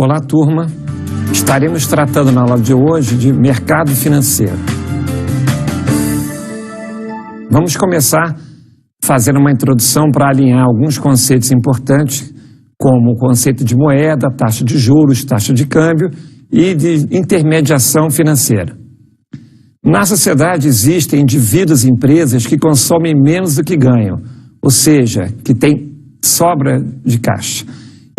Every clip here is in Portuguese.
Olá, turma. Estaremos tratando na aula de hoje de mercado financeiro. Vamos começar fazendo uma introdução para alinhar alguns conceitos importantes, como o conceito de moeda, taxa de juros, taxa de câmbio e de intermediação financeira. Na sociedade existem indivíduos e empresas que consomem menos do que ganham, ou seja, que têm sobra de caixa,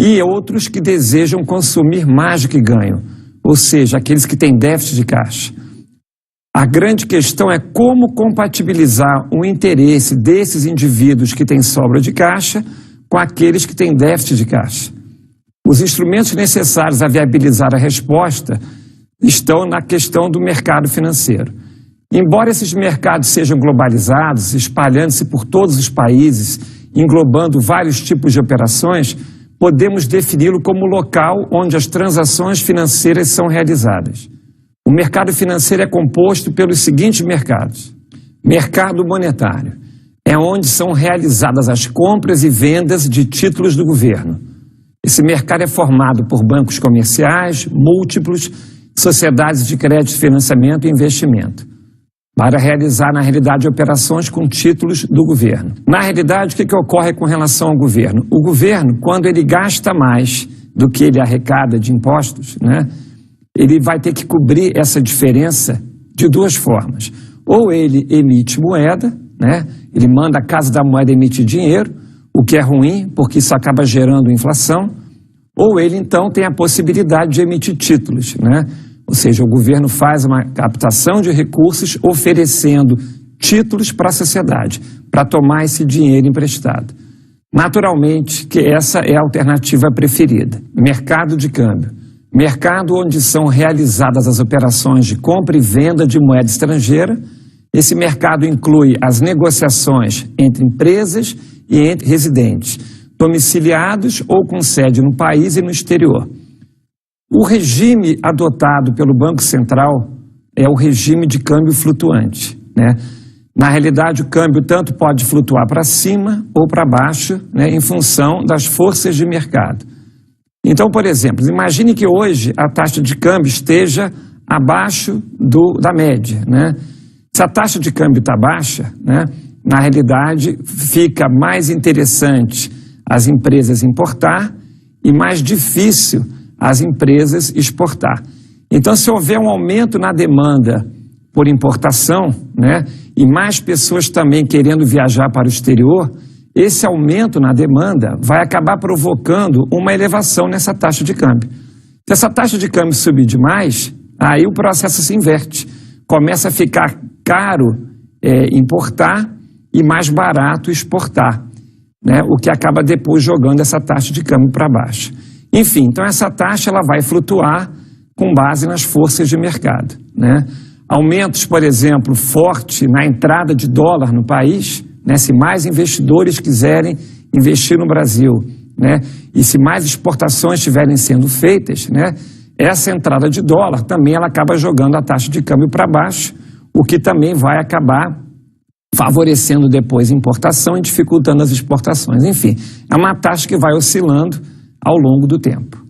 e outros que desejam consumir mais do que ganham, ou seja, aqueles que têm déficit de caixa. A grande questão é como compatibilizar o interesse desses indivíduos que têm sobra de caixa com aqueles que têm déficit de caixa. Os instrumentos necessários a viabilizar a resposta estão na questão do mercado financeiro. Embora esses mercados sejam globalizados, espalhando-se por todos os países, englobando vários tipos de operações, podemos defini-lo como local onde as transações financeiras são realizadas. O mercado financeiro é composto pelos seguintes mercados. Mercado monetário é onde são realizadas as compras e vendas de títulos do governo. Esse mercado é formado por bancos comerciais, múltiplos, sociedades de crédito, financiamento e investimento, para realizar, na realidade, operações com títulos do governo. Na realidade, o que ocorre com relação ao governo? O governo, quando ele gasta mais do que ele arrecada de impostos, ele vai ter que cobrir essa diferença de duas formas. Ou ele emite moeda, ele manda a Casa da Moeda emitir dinheiro, o que é ruim, porque isso acaba gerando inflação, ou ele, então, tem a possibilidade de emitir títulos, Ou seja, o governo faz uma captação de recursos oferecendo títulos para a sociedade, para tomar esse dinheiro emprestado. Naturalmente que essa é a alternativa preferida. Mercado de câmbio. Mercado onde são realizadas as operações de compra e venda de moeda estrangeira. Esse mercado inclui as negociações entre empresas e entre residentes, domiciliados ou com sede no país e no exterior. O regime adotado pelo Banco Central é o regime de câmbio flutuante, Na realidade, o câmbio tanto pode flutuar para cima ou para baixo, em função das forças de mercado. Então, por exemplo, imagine que hoje a taxa de câmbio esteja abaixo da média, Se a taxa de câmbio está baixa, na realidade fica mais interessante as empresas importar e mais difícil as empresas exportar. Então, se houver um aumento na demanda por importação, e mais pessoas também querendo viajar para o exterior, esse aumento na demanda vai acabar provocando uma elevação nessa taxa de câmbio. Se essa taxa de câmbio subir demais, aí o processo se inverte. Começa a ficar caro importar e mais barato exportar, o que acaba depois jogando essa taxa de câmbio para baixo. Enfim, então essa taxa ela vai flutuar com base nas forças de mercado, Aumentos, por exemplo, forte na entrada de dólar no país, se mais investidores quiserem investir no Brasil, e se mais exportações estiverem sendo feitas, essa entrada de dólar também ela acaba jogando a taxa de câmbio para baixo, o que também vai acabar favorecendo depois a importação e dificultando as exportações. Enfim, é uma taxa que vai oscilando ao longo do tempo.